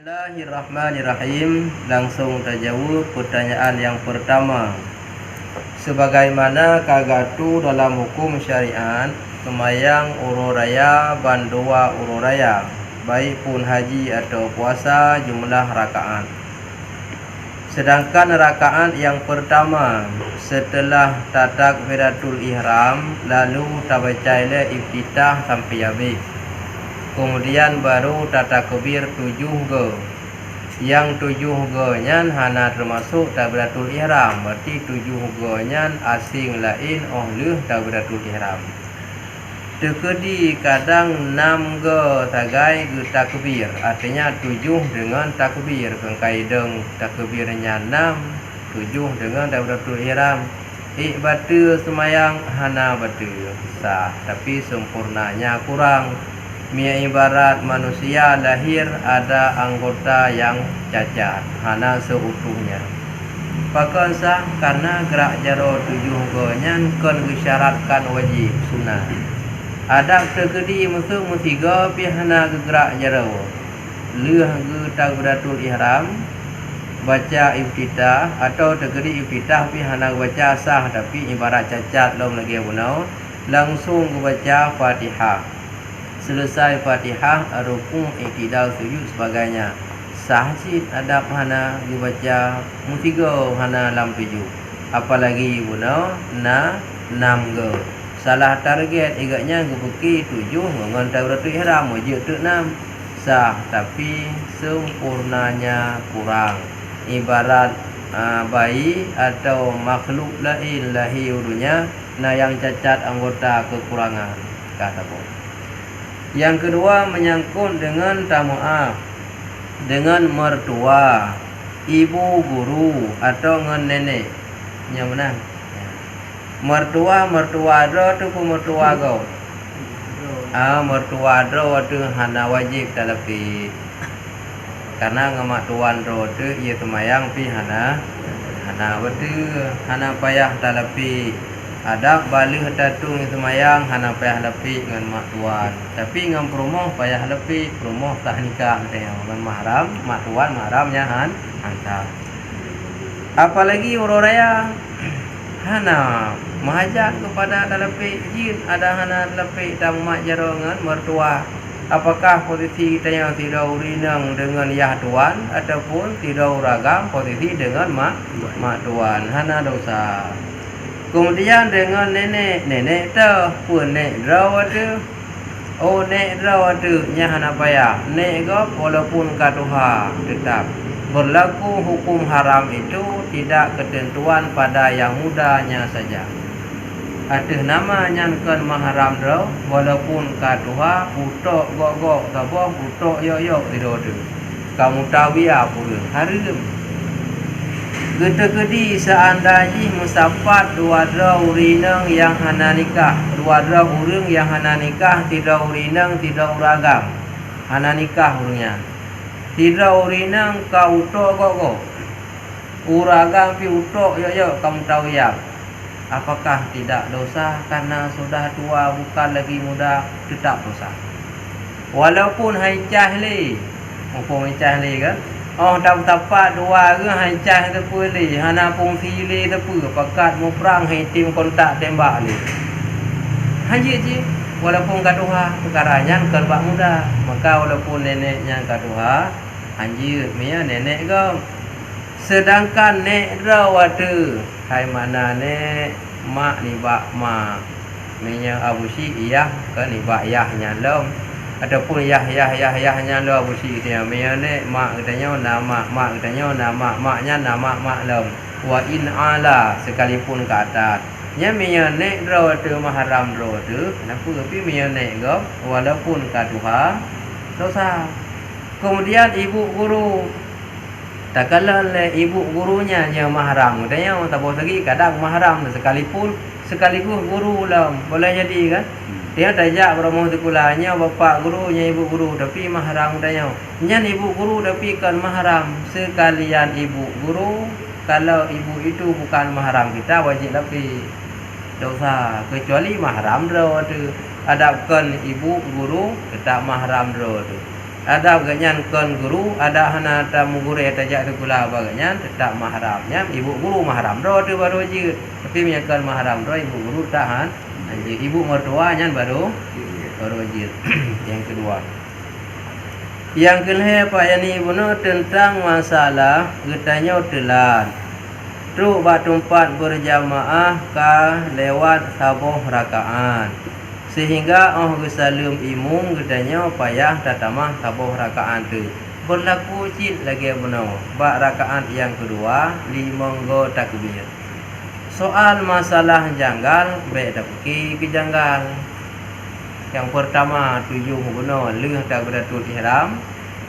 Bismillahirrahmanirrahim. Langsung terjawab pertanyaan yang pertama. Sebagaimana kagatu dalam hukum syariat, semayang urus raya bandua urus raya, baik pun haji atau puasa, jumlah rakaat. Sedangkan rakaat yang pertama setelah takbiratul ihram, lalu tabacaile iftitah sampai habis. Kemudian baru takbir 7 Yang 7 nyan hana termasuk takbiratul ihram. Berarti 7 nyan asing lain oleh takbiratul ihram. Tekedi kadang 6 tagai ke takbir. Artinya 7 dengan takbir. Kengkaideng takbirnya 6, 7 dengan takbiratul ihram. Batu semayang hana batu sah, tapi sempurnanya kurang. Mia ibarat manusia lahir ada anggota yang cacat, hana seutuhnya. Pakai sah karena gerak jaro 7 nyan kon disyaratkan wajib sunnah. Ada terkedi musuh musiga pi hana gerak jaro. Leuh ge takbiratul ihram, baca iftitah atau terkedi iftitah pi hana baca sah tapi ibarat cacat lom lagi bunau, langsung baca Fatihah. Selesai Fatihah, rukun, iktidal, sujud sebagainya. Sahjid adab hana dibaca mutiga hana lam 7. Apalagi guna na 6 ge. Salah target igaknya gebeki 7 dengan takbiratul ihram wajib tu 6. Sah tapi sempurnanya kurang. Ibarat bayi atau makhluk lain lahirnya na yang cacat anggota kekurangan kata pun. Yang kedua menyangkut dengan tamu'af, dengan mertua, ibu guru atau dengan nenek. Yang mana? Mertua dro tu pun mertua kau. Mertua dro tu hana wajib talapi. Karena ngamak tuan dro tu ia temayang pi hana betul, hana payah talapi. Ada balih tatung semayang hana payah lepi dengan mak tuan. Tapi dengan perumoh payah lepi, perumoh tak nikah dengan mahram, mak tuan mahramnya hantar. Apalagi urus raya hana mahajat kepada lepi jin, ada hana lepi dan mak jarongan mertua. Apakah posisi kita yang tidak urinang dengan yah tuan ataupun tidak uragam posisi dengan mak tuan, hana dosa. Kemudian dengan nenek tu pun nek draw tu. Nek draw tu nya hana payah. Nek go walaupun katuha tetap berlaku hukum haram itu tidak ketentuan pada yang mudanya saja. Ada nama nyankan mahram draw walaupun katuha putok gok tabo putok yo tidur tu. Kamu tahu ya pun harum. Gedegedi seandainya musafat 2 urinang yang hana nikah, 2 urang yang hana nikah, 3 urinang, 3 uragam. Hana nikah urangnya. 3 urinang ka utok kok. Uragam pi utok yo kamu tahu ya. Apakah tidak dosa karena sudah tua bukan lagi muda, tetap dosa. Walaupun hai cahli, hukum cahli kan? Tam tapak 2 ke hancah tu pulih hana pun sili tu pakat mu perang hai tim kontak tembak ni. Haji je walaupun kaduha perkaranya kerbak muda, maka walaupun neneknya kaduha haji mia nenek ke. Sedangkan nek rawatu hai mana nek mak ni bak mak menya abusi iyah ke ni bak yahnya lom. Ataupun yah-nya lo busi dia mene mak katanya nama mak katanya nama maknya nama mak lem wa in ala sekalipun ke atas nya mene ro tu mahram ro tu kenapa tapi mene go walaupun katuha dosa. Kemudian ibu guru tak kala le ibu gurunya nya mahram katanya tak boleh lagi kadang mahram sekalipun sekaligus guru lah boleh jadi kan. Dia tajak beramah sekolahnya bapa gurunya ibu guru tapi mahram tanya. Nyan ibu guru tapi kan mahram sekalian ibu guru. Kalau ibu itu bukan mahram kita wajib tapi dosa kecuali mahram ro tu. Adapkan ibu guru tetap mahram ro tu. Ada baganyan kon guru, ada hana tamu guru yang tajak tu kula baganyan tetap mahramnya ibu guru mahram do tu baru je. Tapi menyakan mahram do ibu guru tahan. Ibu mertuanya baru je. Yang kedua. Yang kelima Pak Yani Ibuno tentang masalah getanya telan. Truk bak tempat berjamaah ka lewat sabuh rakaat. Sehingga gesalum imum gedanya payah tatamah sabuh rakaat tu. Berlaku cid lagi benar. Bak rakaat yang kedua 5 go takbir. Soal masalah janggal baik dak kejanggal. Yang pertama 7 benar leh takbiratul ihram.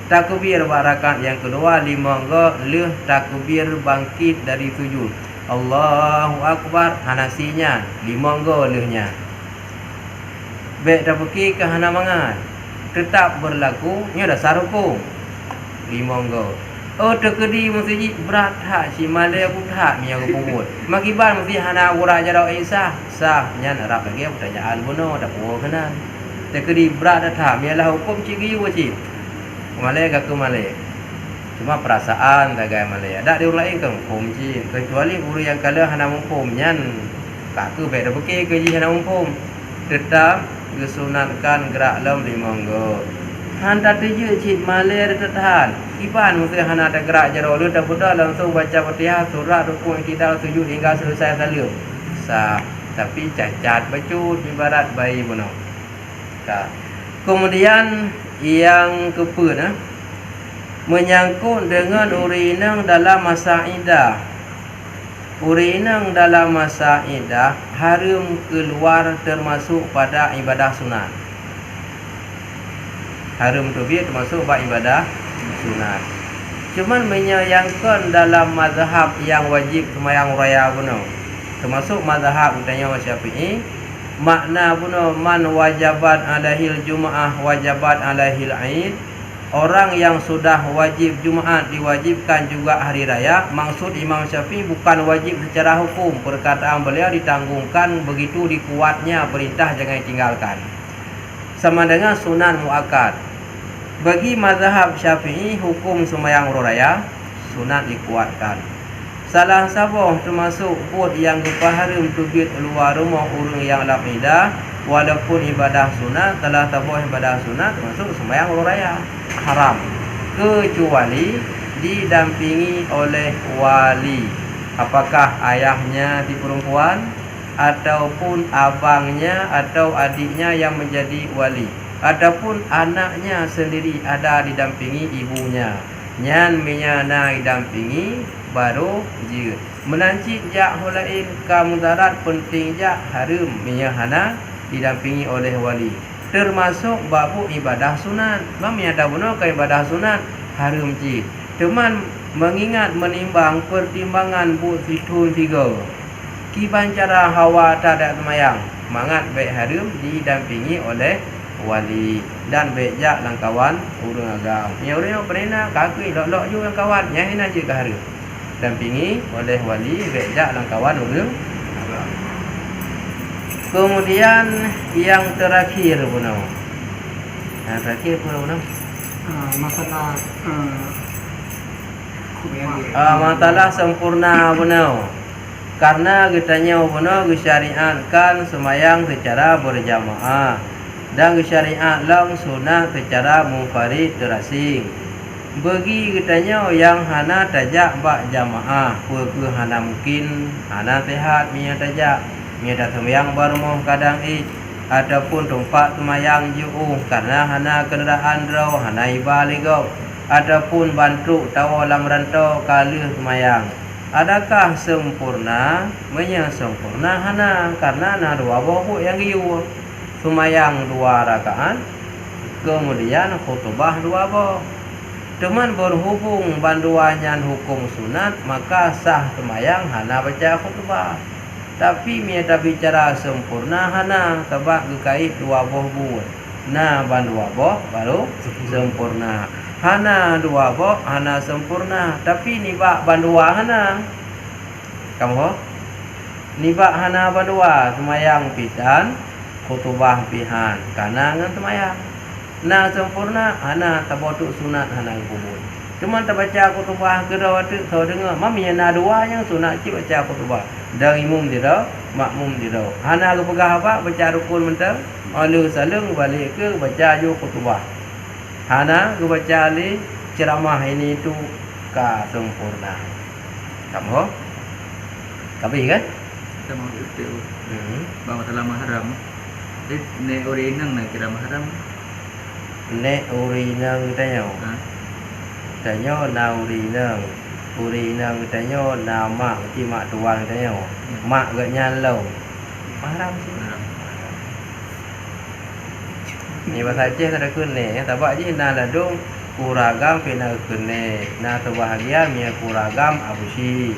Takbir bak rakaat yang kedua 5 go leh takbir bangkit dari sujud. Allahu akbar hanasinya 5 go lehnya. Baik dah pergi ke hana mangan tetap berlaku nya dasar hukum 5 go. Oh terkedi mesti berat hak si malai aku hak nya aku pun makiban mesti hana ura jara Isa sah nya narap lagi pertanyaan bono dak puo kena terkedi berat dah hak nya lah hukum cigi wajib malai ka ke malai cuma perasaan tagai malai ada di lain ke hukum ji kecuali uri yang kala hana hukum nyan ka ke baik dah pergi ke ji hana hukum tetap disunatkan gerak lam di monggo. Hanta tuju cik maler tertahan. Iban mesti hana ada gerak jaro lu dah budak langsung baca Fatihah surah rukuk tidak sujud hingga selesai salat. Sah. Tapi cacat bacut ibarat bayi bunuh. Kemudian yang keempat menyangkut dengan urinang dalam masa iddah. Urinang dalam masa iddah haram keluar termasuk pada ibadah sunat. Haram tu dia termasuk pada ibadah sunat. Cuman menyayangkan dalam mazhab yang wajib sembahyang raya bunuh. Termasuk mazhab utanya Syafi'i, makna bunuh man wajabat alaihil jumaah wajabat alaihil aid. Orang yang sudah wajib Jumaat diwajibkan juga hari raya. Maksud Imam Syafi'i bukan wajib secara hukum. Perkataan beliau ditanggungkan begitu dikuatnya perintah jangan ditinggalkan. Sama dengan sunan muakkad. Bagi mazhab Syafi'i hukum sembahyang raya sunat dikuatkan. Salah sabuh termasuk buat yang haram tubit luar rumah orang yang lapidah walaupun ibadah sunat telah tabuh ibadah sunat termasuk sembahyang raya haram kecuali didampingi oleh wali. Apakah ayahnya di perempuan ataupun abangnya atau adiknya yang menjadi wali ataupun anaknya sendiri ada didampingi ibunya nyan menyana didampingi baru je menancik jak hulain ka mudarat penting jak haram menyahana didampingi oleh wali. Termasuk babu ibadah sunat. Mami ada benar ke ibadah sunat haram je. Teman mengingat menimbang pertimbangan bu situn tiga. Kiban cara hawa tak ada semayang. Mangat baik haram didampingi oleh wali dan baik jak langkawan urang agam. Yang orang pernah kaki lok-lok ju yang kawan yang ini je ke haram. Dampingi oleh wali baik jak langkawan urang agam. Kemudian yang terakhir benar. Terakhir benar. Masalah masalah sempurna benar. Karena getanya benar disyariatkan sembahyang secara berjamaah dan disyariat lang sunat secara munfarid terasing. Bagi getanya yang hana tajak bak jamaah, ke hana mungkin hana sehat minyak tajak. Miada sembahyang barmoh kadang ataupun tempat sembahyang jauh karena hana kenderaan draw hana ibaligau ataupun bantu tawa lam rantau kali sembahyang. Adakah sempurna? Sempurna hana karena na dua bohuk yang giu sembahyang 2 rakaat kemudian khutbah 2 boh. Teman berhubung banduannya hukum sunat maka sah sembahyang hana baca khutbah. Tapi miata bicara sempurna hana sebab gekait 2 boh buat. Nah ban 2 boh baru sempurna. Hana 2 boh hana sempurna. Tapi nibak ban 2 hana. Kamu nibak hana ban 2 semayang pisan khutbah pihan. Karena ngan semayang. Na sempurna hana tabotu sunat hana kubur. Cuma tak baca khutbah ke dah waktu tahu dengar. Mami na dua yang sunat cik baca khutbah. Dari imam dia makmum dia. Hana ke pegah apa baca rukun mentang. Alu saling balik ke baca ju khutbah. Hana ke baca ali ceramah ini itu ka sempurna. Kamu? Tapi kan? Kita mau itu bahawa dalam mahram. Ne orinang na kira mahram. Ne urinang tayo. Tayo na urinang tayo na mak ci mak tuan tayo. Mak gak nyalau. Mahram sih. Ni bahasa Aceh ada kene, tabak je na ladung kuragam pina kene, na terbahagia mia kuragam abusi.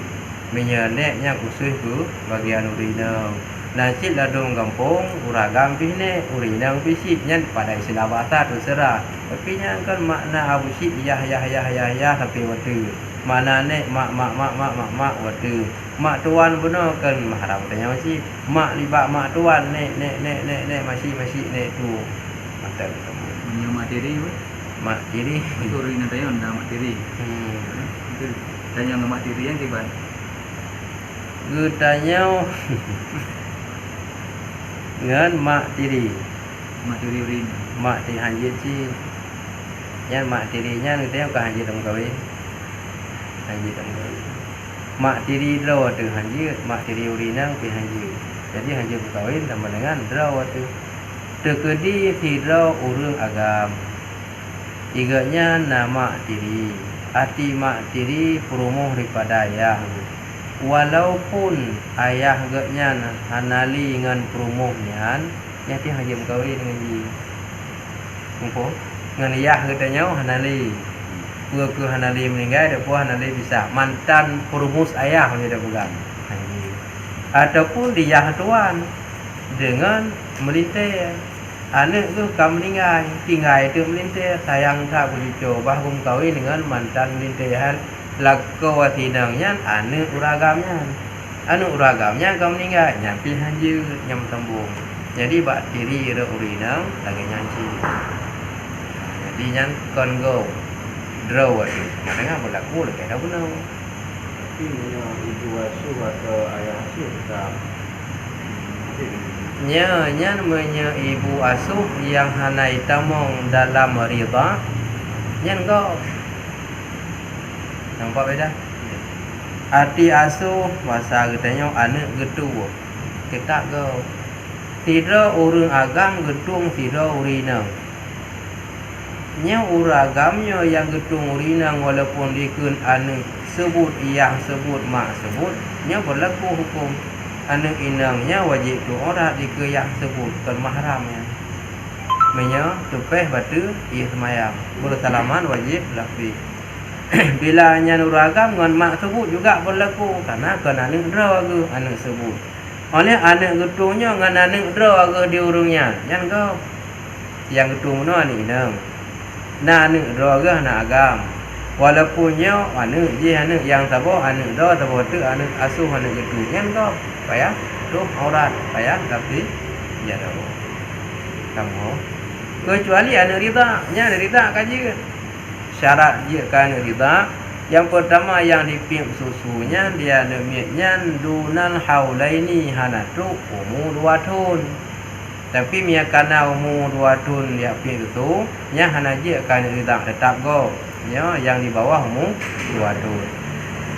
Menyeleknya khusus ku bagian urinang. Nasi ladung kampung uragam pine urinang pisi nyan pada istilah bahasa terserah. Tapi nya kan makna abusi ya sampai waktu. Mana ne mak waktu. Mak tuan benar kan mahram tanya masih mak libat mak tuan ne masih ne tu. Mantap kamu. Punya mak tiri Mak tiri. Urinang tayo na mak tiri. Tanya mak tiri yang tiba. Gutanya ngan mak tiri urin mak tiri hanjit si nyan mak tirinya kita ka hanjit dong kawin mak tiri draw tu hanjit mak tiri urinang pi hanjit jadi hanjit kawin sama dengan draw tu tekedi si draw urang agam iganya nama tiri arti mak tiri perumuh daripada ayah walaupun ayah gaknya hanali dengan perumuhnya nyati hajim kawin dengan ji kumpo dengan ayah katanya hanali ke hanali meninggal depo hanali bisa mantan perumus ayah dia pegang ataupun dia tuan dengan melintir anak tu kam meninggal tinggal itu melintir sayang tak boleh coba kum kawin dengan mantan melintiran lakau watinangnya anu uragamnya kau meninggal nyampi hanjir nyam tembung jadi bak tiri re urinang lagi nyanci jadi nyan kon go draw itu maknanya berlaku lagi dah benar Tapi ibu asuh atau ayah asuh tak nyan ibu asuh yang hanai tamong dalam ridha nyan go nampak beda arti asuh bahasa katanya anak gedung kita go tidak urang agam gedung tidak urinang nya uragamnya yang gedung urinang walaupun dikun anak sebut yang sebut mak sebut nya berlaku hukum anak inangnya wajib tu orang dike yang sebut kan mahramnya menya tupeh batu ia semayang bersalaman wajib lafi bila nyan uragam dengan mak sebut juga berlaku karena kan anak draw ke anak sebut oleh anak gedungnya dengan anak draw ke di urungnya yang kau yang gedung mana ni nang na anak draw ke anak agam walaupunnya anak je anak yang sabo anak draw sabo tu anak asuh anak gedung yang kau payah tu aurat payah tapi ya dah kamu kecuali anak rida nya rida kaji syarat dia kan rida yang pertama yang dipim susunya dia deminya dunal haulaini hanatu umur 2 tahun tapi mia kana umur 2 tahun dia pim itu nya hanaji kan rida tetap go nya yang di bawah umur 2 tahun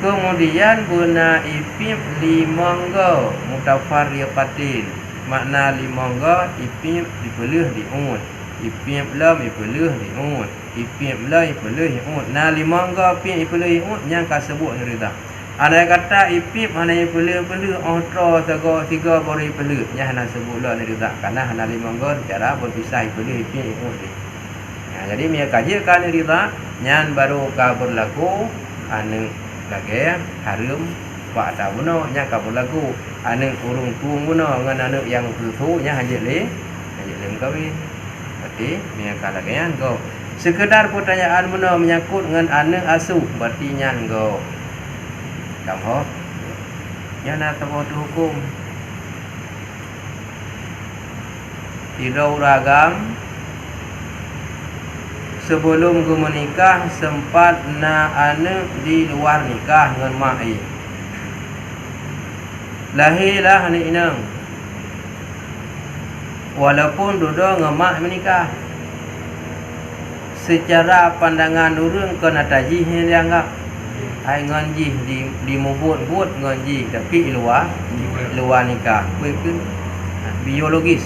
kemudian guna ipim limangga mutafarriqatin makna limangga ipim dipelih diut ipim lam dipelih diut ipim la ipelih diut na limangga pim ipelih diut yang ka sebut rida ada kata ipim ana ipelih otro sago tiga bari pelih nya hana sebut la rida karena hana limangga cara berpisah ipelih ipim diut jadi mia kaji kan rida nyan baru ka berlaku anu lagi harum pak tahuno nya ka berlaku anu urung tuung guna ngan anu yang susu nya hanjele kawin berarti mia ka lagi go sekedar pertanyaan mana menyangkut dengan anak asuh berarti nyan go kamu nya na tahu hukum tidak uragam sebelum ke menikah sempat na anak di luar nikah dengan mak ai. Lahirlah anak inang. Walaupun duduk dengan mak menikah. Secara pandangan orang kena tajih yang dianggap ai nganji di mubut-but nganji tapi luar nikah. Betul. Biologis.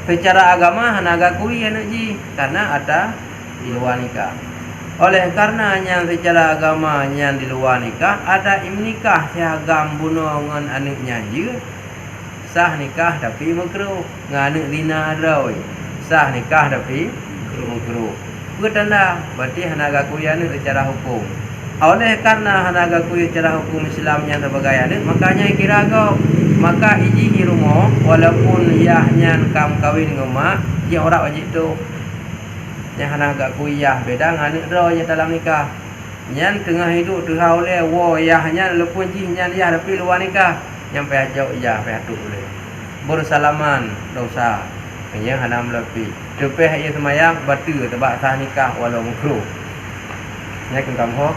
Secara agama hanaga kui anak ji karena ada di luar nikah. Oleh karenanya secara agama yang di luar nikah ada nikah siagam bunuh dengan anaknya je. Sah nikah tapi makruh. Nganak zina rawi. Sah nikah tapi makruh. Bertanda berarti hanaga kui anak secara hukum. Oleh karena hanaga kui secara hukum Islam yang sebagai anak makanya kira kau maka iji rumah walaupun iahnya kam kawin dengan mak dia orang wajib tu yang hanaga kuiyah beda dengan ro yang dalam nikah nyan tengah hidup tu haule wo iahnya lepun jihnya dia tapi luar nikah nyampe jauh iya pe atuk boleh bersalaman dosa yang hanam lebih tepeh ia semayang batu tebak sah nikah walau makruh nya kem ho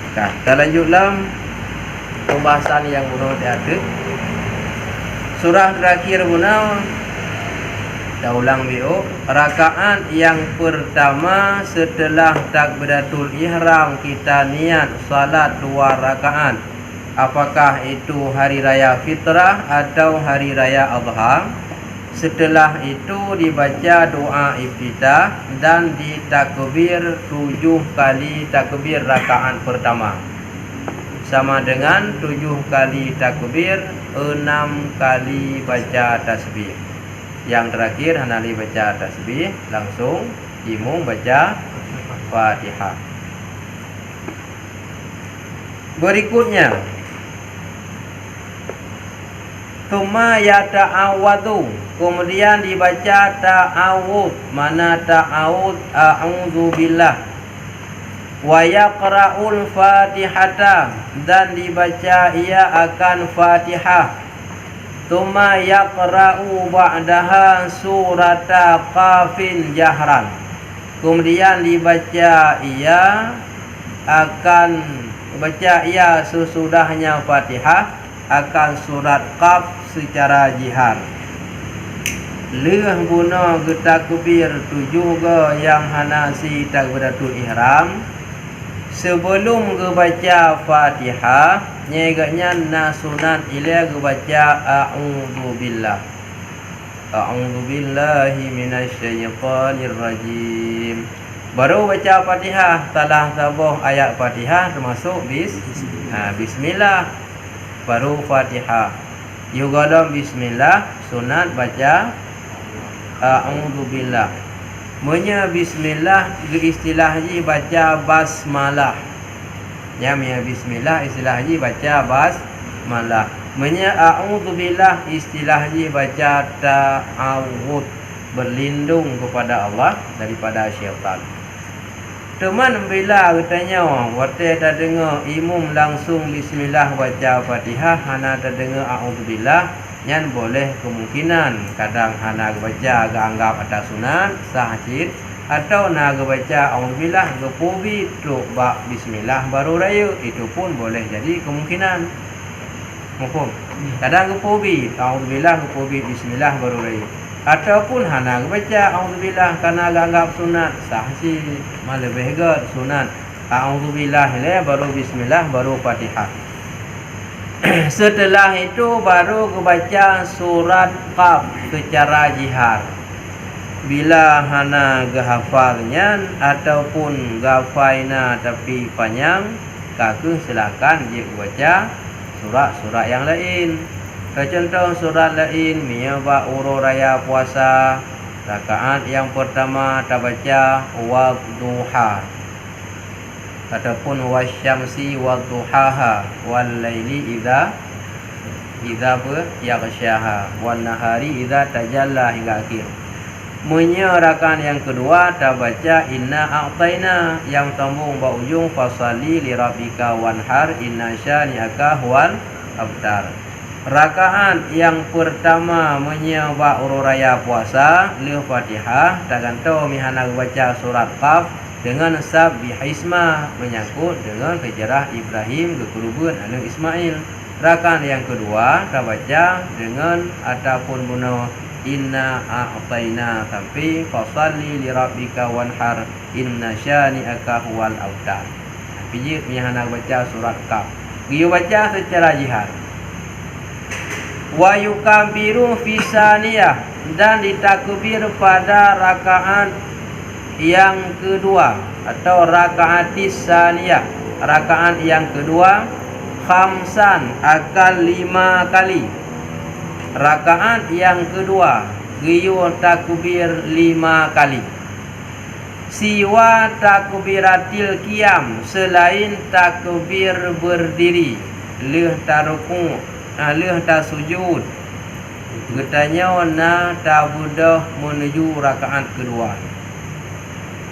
kita lanjut dalam pembahasan yang bunuh ada. Surah terakhir guna dah ulang bio. Rakaat yang pertama setelah takbiratul ihram kita niat salat 2 rakaat. Apakah itu hari raya fitrah atau hari raya adha? Setelah itu dibaca doa iftitah dan ditakbir 7 kali takbir rakaat pertama. Sama dengan 7 kali takbir, 6 kali baca tasbih. Yang terakhir hanali baca tasbih, langsung imam baca Fatihah. Berikutnya, Tuma yata'awadu, kemudian dibaca ta'awud. Mana ta'awud? A'udzu billah. Wa yaqra'ul Fatihata, dan dibaca ia akan Fatihah. Tsumma yaqra'u ba'daha surata Qafin jahran. Kemudian dibaca ia akan sesudahnya Fatihah akan surat Qaf secara jihar. Leh guna takbir 7 ke yang hanasi takbiratul ihram. Sebelum baca Fatihah, nyegaknya nasunat ila baca a'udzu billah. A'udzu billahi minasyaitonir rajim. Baru baca Fatihah, salah satu ayat Fatihah termasuk bismillah. Baru Fatihah. Juga dalam bismillah sunat baca a'udzu billah. Menya bismillah istilah haji baca basmalah. Ya menya bismillah istilah haji baca basmalah. Menya a'udzubillah istilah haji baca ta'awud, berlindung kepada Allah daripada syaitan. Teman bila katanya waktu tak dengar imam langsung bismillah baca Fatihah, hana tak dengar a'udzubillah, yang boleh kemungkinan kadang hana baca agak anggap atas sunat sah cid atau nak baca auzubillah gepubi tu bak bismillah baru raya, itu pun boleh jadi kemungkinan. Mufhum? Kadang gepubi auzubillah gepubi bismillah baru raya, ataupun hana baca auzubillah karena agak anggap sunat sah cid malah lebih sunat auzubillah baru bismillah baru Fatihah. Setelah itu baru kebaca surat Qaf secara jihar. Bila hana gehafalnya ataupun gafaina tapi panjang, kaku silakan je baca surat-surat yang lain. Contoh surat lain miaba uro raya puasa, rakaat yang pertama tak baca wadduha, ataupun wasyamsi wadduhaha wal laili idza yaghshaha wan nahari idza tajalla hingga akhir. Menyerakan yang kedua tak baca inna a'taina yang sambung ba ujung fasali li rabbika wanhar inna syani'aka huwal abtar. Rakaat yang pertama menyebab ururaya puasa leh Fatihah taganto mihana baca surat Qaf dengan sabbihisma menyangkut dengan sejarah Ibrahim kekurubun anu Ismail. Rakaat yang kedua kita baca dengan ataupun guna inna a'taina sampai fasalli li rabbika wanhar inna syani'aka huwal abtar. Pijit mihana baca surat Qaf. Dia baca secara jihad. Wa yukabiru fi saniyah dan ditakbir pada rakaat yang kedua atau rakaat saniyah. Rakaat yang kedua khamsan akan 5 kali. Rakaat yang kedua giyu takbir 5 kali. Siwa takbiratil qiyam selain takbir berdiri leh taruku leh ta sujud getanya na tabudah menuju rakaat kedua.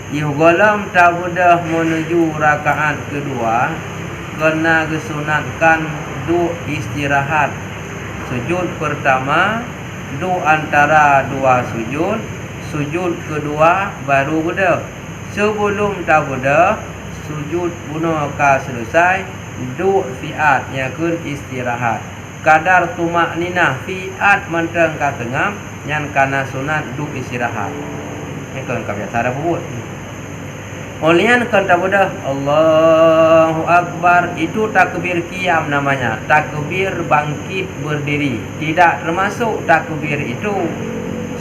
Ihgolam tabudah menuju rakaat kedua kena disunatkan du istirahat. Sujud pertama du antara dua sujud, sujud kedua baru budah. Sebelum tabudah sujud bunuh ka selesai du fiat nyakun istirahat. Kadar tumak ninah fiat menteng ka tengah nyan kana sunat du istirahat. Ini kan biasa ada buat. Olian kan tabudah Allahu Akbar itu takbir qiyam namanya, takbir bangkit berdiri. Tidak termasuk takbir itu.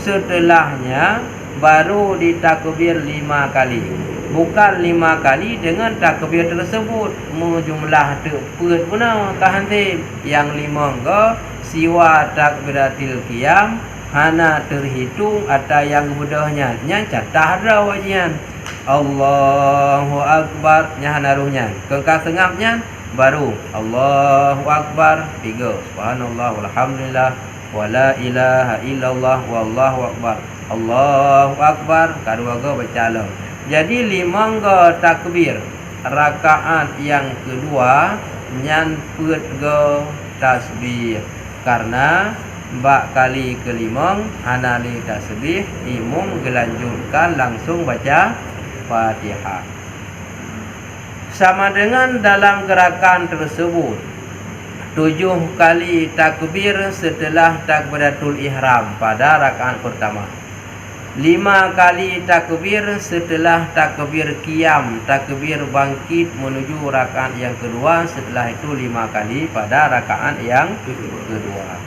Setelahnya baru ditakbir 5 kali. Bukan 5 kali dengan takbir tersebut jumlah tepat guna kahantin yang 5 ke siwa takbiratil qiyam hana terhitung atau yang mudahnya nya catah ada wajian Allahu Akbar nya naruhnya kengkang sengapnya baru Allahu Akbar 3 subhanallah walhamdulillah wala ilaha illallah wallahu akbar Allahu Akbar kadua go baca long. Jadi 5 go takbir rakaat yang kedua nyan put go tasbih karena bak kali kelima anali tasbih imam gelanjutkan langsung baca Fatihah. Sama dengan dalam gerakan tersebut 7 kali takbir setelah takbiratul ihram pada rakaat pertama. 5 kali takbir setelah takbir qiyam, takbir bangkit menuju rakaat yang kedua. Setelah itu 5 kali pada rakaat yang kedua.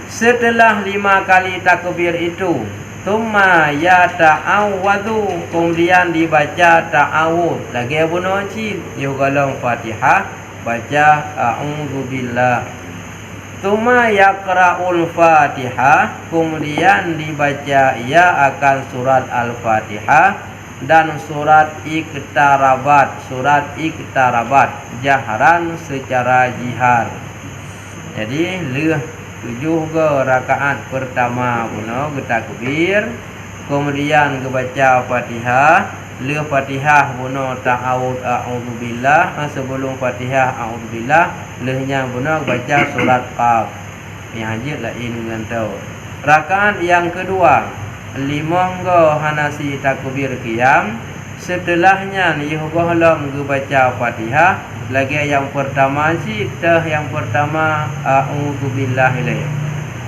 Setelah 5 kali takbir itu, thumma yata'awwadhu, kemudian dibaca ta'awudz. Lagi Abu Najib yugalam Fatihah baca a'udzubillah. Tuma yaqra'ul Fatihah, kemudian dibaca ia akan surat Al-Fatihah dan surat Iqtarabat jaharan secara jihar. Jadi leh 7 ke rakaat pertama guna takbir, kemudian baca Fatihah, leh Fatihah guna ta'awud a'udzubillah, sebelum Fatihah a'udzubillah lehnya guna baca surat Qaf. Yang hajit lain dengan tahu. Rakaat yang kedua 5 ke hanasi takbir qiyam, setelahnya yuhgohlam baca Fatihah. Lagi yang pertama cita yang pertama a'udzubillah ilaih,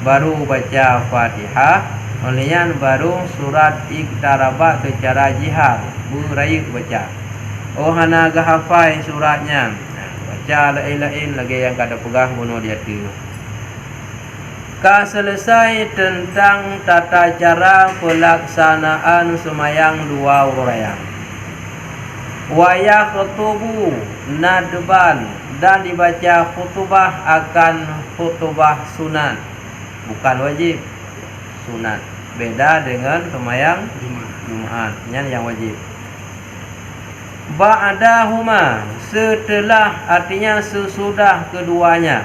baru baca Fatihah, kemudian baru surat Iqtarabat secara jihar berayuk baca. Oh hana gahafai suratnya, baca lain-lain lagi yang kada pegang bunuh dia tu. Selesai tentang tata cara pelaksanaan semayang 2 uraian. Wa khutubu nadban, dan dibaca khutbah akan khutbah sunat, bukan wajib, sunat. Beda dengan semayang Jumat yang wajib. Ba'dahuma, setelah, artinya sesudah keduanya.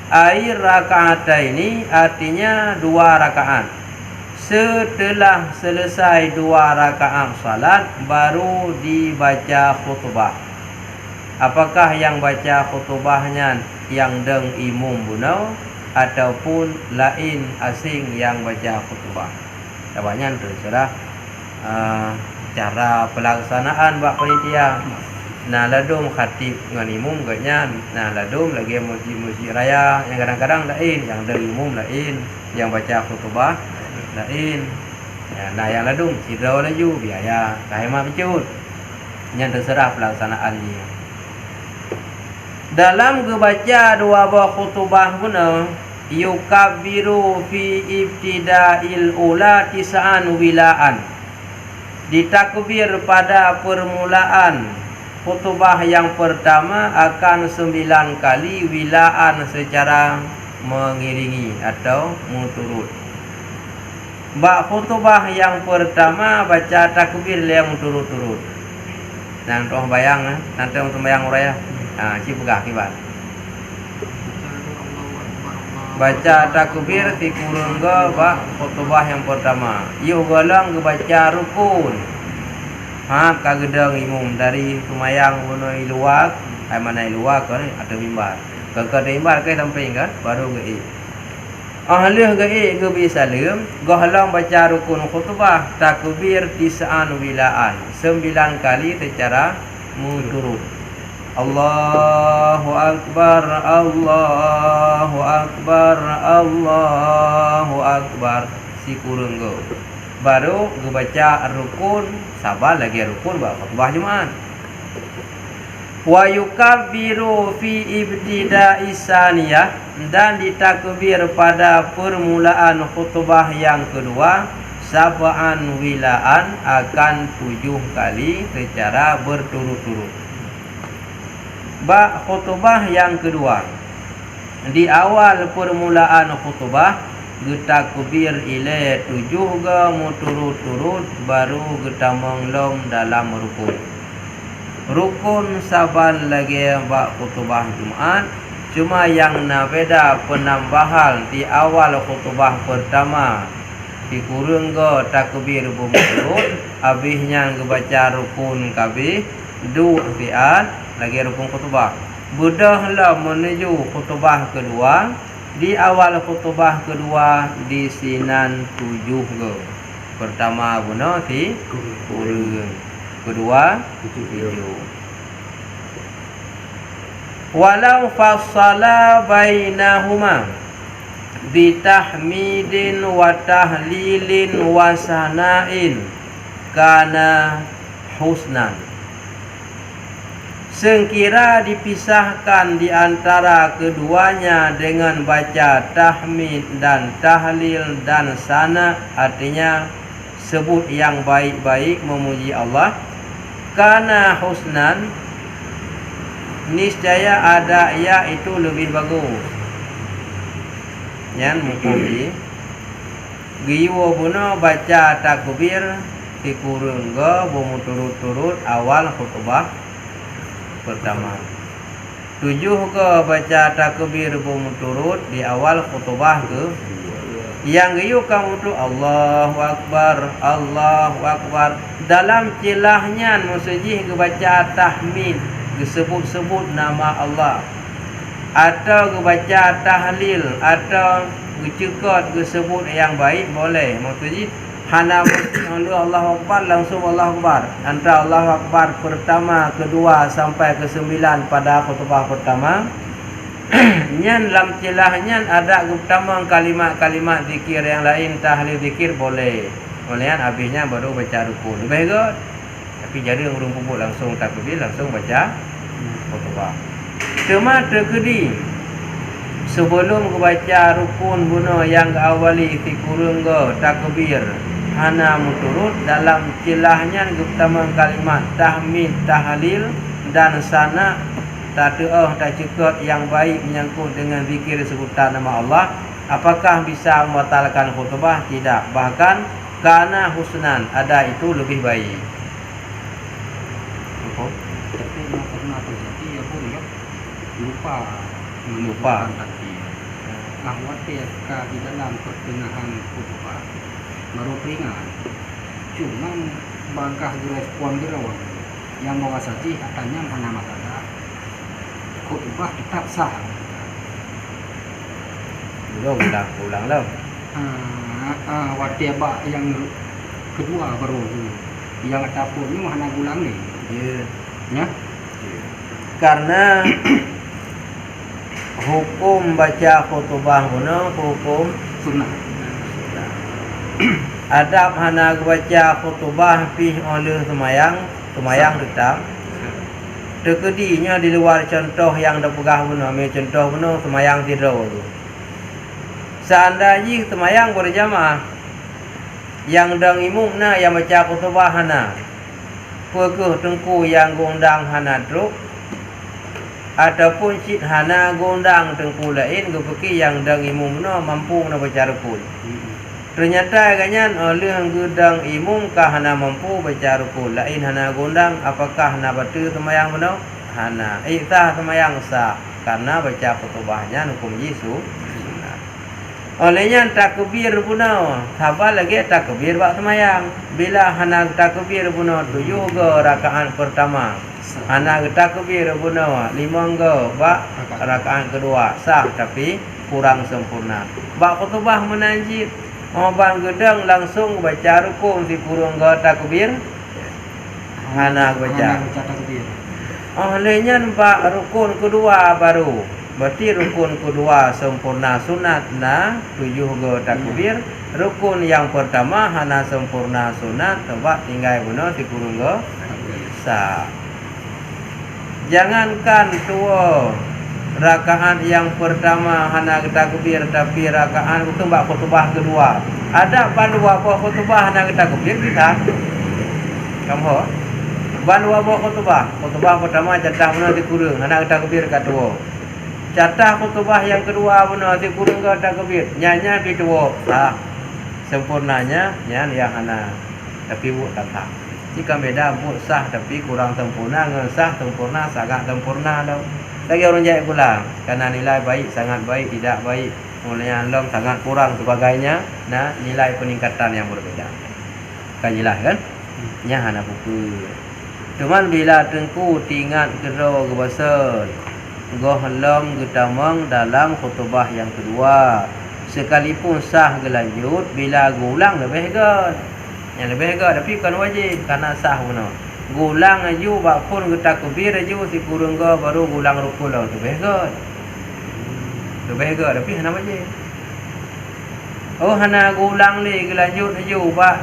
Air rakaat ini artinya 2 rakaat. Setelah selesai 2 rakaat salat baru dibaca khutbah. Apakah yang baca khutbahnya yang deng imum bunau ataupun lain asing yang baca khutbah? Jawabnya terserah cara pelaksanaan bak panitia. Nah ladum khatib dengan imum gaknya. Nah ladum lagi musik raya yang kadang-kadang lain, yang deng imum lain, yang baca khutbah lain. Ya, nah yang ladum sidra laju biaya kahema pecut. Yang terserah pelaksanaannya. Dalam kebaca dua buah khutbah guna yukabiru fi ibtida'il ula tis'an wilaan. Ditakbir pada permulaan khutbah yang pertama akan 9 kali wilaan secara mengiringi atau muturut. Bak khutbah yang pertama baca takbir yang turut-turut. Nang tong bayang nanti tong bayang uraya. Ci pegah kibat. Baca takbir ti kurung ga bak khutbah yang pertama. Ieu galang baca rukun. Kagedang imum dari tumayang bunoi luak, ai manai luak kan atau mimbar. Ke mimbar ke samping kan baru ge. Ahlih ge bi salam, galang baca rukun khutbah takbir tis'an wilaan. 9 kali secara muturut. Allahu Akbar, Allahu Akbar, Allahu Akbar. Si kurung go. Baru go baca rukun, sabar lagi rukun bak khutbah Jumat. Wa yukabbiru fi ibtida'i saniyah, dan ditakbir pada permulaan khutbah yang kedua sab'an wilaan akan 7 kali secara berturut-turut. Bak khutbah yang kedua, di awal permulaan khutbah getakbir ile 7 ke muturut-turut baru getamang long dalam rukun. Rukun saban lagi bak khutbah Jumat, cuma yang beda penambahan di awal khutbah pertama dikurung ke takbir bermuturut, habisnya baca rukun kabeh 2 fiat lagi rukun khutbah. Budahlah menuju khutbah kedua. Di awal khutbah kedua di sinan 7 ke. Pertama guna ti kurung. Kedua 7. Walau fassala bainahuma bitahmidin wa tahlilin wa sana'in kana husnan. Sekira dipisahkan di antara keduanya dengan baca tahmid dan tahlil dan sana, artinya sebut yang baik-baik memuji Allah, kana husnan, niscaya ada ya itu lebih bagus. Yang mukuli giwo puno baca takbir dikurung go berturut-turut awal khutbah pertama. 7 ke baca takbir berturut di awal khutbah ke. Yang giyu kamu tu Allahu Akbar, Allahu Akbar. Dalam celahnya musajih ke baca tahmid, disebut-sebut nama Allah. Atau ke baca tahlil, atau cekot disebut yang baik boleh. Maksudnya hana mesti Allahu Akbar langsung Allahu Akbar. Antara Allahu Akbar pertama, kedua sampai ke-9 pada khutbah pertama. Nyan dalam celahnya ada pertama kalimat-kalimat zikir yang lain, tahlil zikir boleh. Kemudian habisnya baru baca rukun. Lebih ke tapi jadi urung pupuk langsung takbir langsung baca khutbah. Cuma terkedi sebelum baca rukun guna yang awali fikurung go takbir hana muturut, dalam celahnya pertama kalimat tahmid, tahlil dan sana tak cekot yang baik menyangkut dengan zikir sebutan nama Allah. Apakah bisa membatalkan khutbah? Tidak. Bahkan kana husnan, ada itu lebih baik. Tapi pernah terjadi aku lihat lupa tadi bahwa TFK di dalam pertengahan khutbah baru peringat, cuma bangkah direspon dirawang yang mau saji katanya panama kata khutbah tetap sah. Belum ulang lah. Watiaba yang kedua baru yang ataupun ni mana ulang ni. Ya. Ya. Karena hukum baca khutbah guna hukum Sunnah. adab hana baca khutbah pi oleh semayang tetap. Terkedinya di luar contoh yang dah pegah guna, contoh guna semayang tidur tu. Seandainya semayang berjamaah yang dang imam na yang baca khutbah hana pekuh tengku yang gondang hana truk ataupun cik hana gondang tengku lain gepeki yang dang imam na mampu na baca rukun. Ternyata ganyan oleh gedang imam kah hana mampu baca rukun lain hana gondang, apakah hana batu semayang benar? Hana sah semayang sah karena baca khutbahnya hukum Yesus. Olehnya takbir punau, sabar lagi takbir bak semayang. Bila hana takbir punau 7 ke rakaat pertama, hana takbir punau 5 ke bak rakaat kedua sah tapi kurang sempurna. Bak khutbah menanjid, bang gedang langsung baca rukun si kurang ke takbir, hana baca. Olehnya bak rukun kedua baru. Berarti rukun kedua sempurna sunat na 7 ke takbir. Rukun yang pertama hana sempurna sunat tempat tinggal guna si kurung ke sah. Jangankan tua rakaat yang pertama hana takbir tapi rakaat itu bak khutbah kedua. Ada bandua apa khutbah hana takbir kita? Kamu bandua apa khutbah pertama jatah guna si kurung hana takbir kedua. Catah khutbah yang kedua benar si kurung ke takbir nyanya bidua sah sempurnanya nyan yang hana tapi buat tak sah. Jika beda buat sah tapi kurang sempurna ngesah sempurna sangat sempurna dah. Lagi orang jahit pula karena nilai baik sangat baik tidak baik mulanya long sangat kurang sebagainya. Nah nilai peningkatan yang berbeda. Kan jelas kan? Nya hana buku. Cuman bila tengku tingat kero ke besar gohlom getamang dalam khutbah yang kedua sekalipun sah gelanjut bila gulang lebih gad yang lebih gad tapi kan wajib karena sah benar gulang aju bak pun takbir aju si kurung ke baru gulang rukun lah lebih gad tapi hana wajib hana gulang li gelanjut aju bak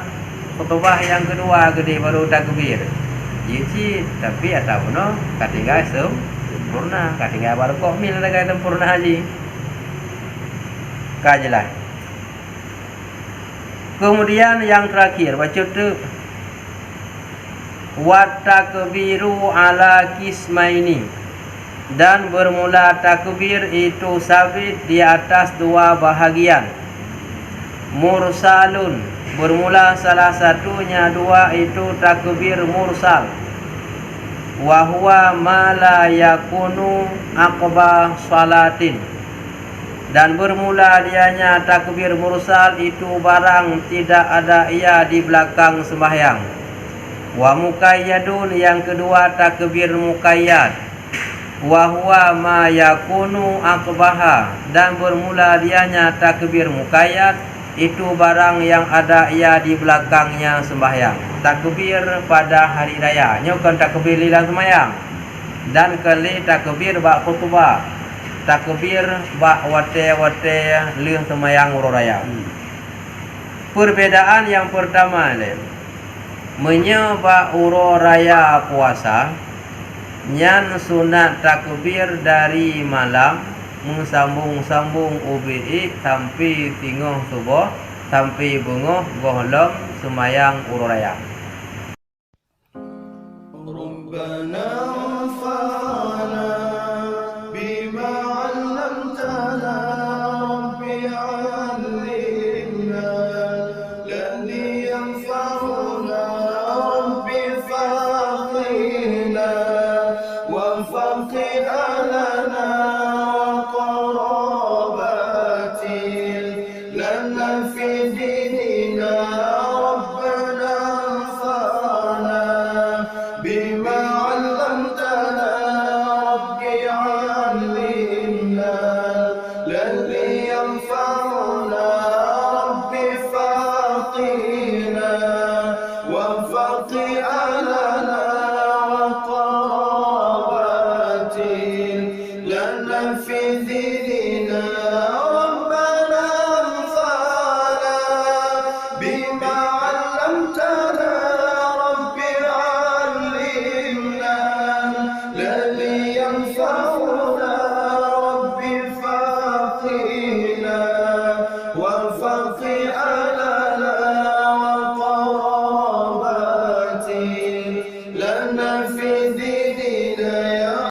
khutbah yang kedua gede baru takbir jadi tapi atau benar katinggal sempurna, katinggal baru kok mil lagi sempurna haji. Kajelah. Kemudian yang terakhir baca tu wa takbiru ala kismaini dan bermula takbir itu sabit di atas dua bahagian. Mursalun bermula salah satunya dua itu takbir mursal. Wa huwa ma la yakunu aqba salatin dan bermula dianya takbir mursal itu barang tidak ada ia di belakang sembahyang. Wa muqayyadun yang kedua takbir muqayyad. Wa huwa ma yakunu aqbaha dan bermula dianya takbir muqayyad itu barang yang ada ia di belakangnya sembahyang. Takbir pada hari raya nyokan takbir lilang sembahyang dan kali takbir bak khutbah takbir bak wate liang sembahyang uro raya. Perbedaan yang pertama le menyebab uro raya puasa nyan sunat takbir dari malam sambung ubi sampai tinggal subuh sampai bungoh gohlom semayang uro raya. ربنا انفعنا بما علمتنا ربي علمنا الذي ينفعنا ربي فقهنا وفقه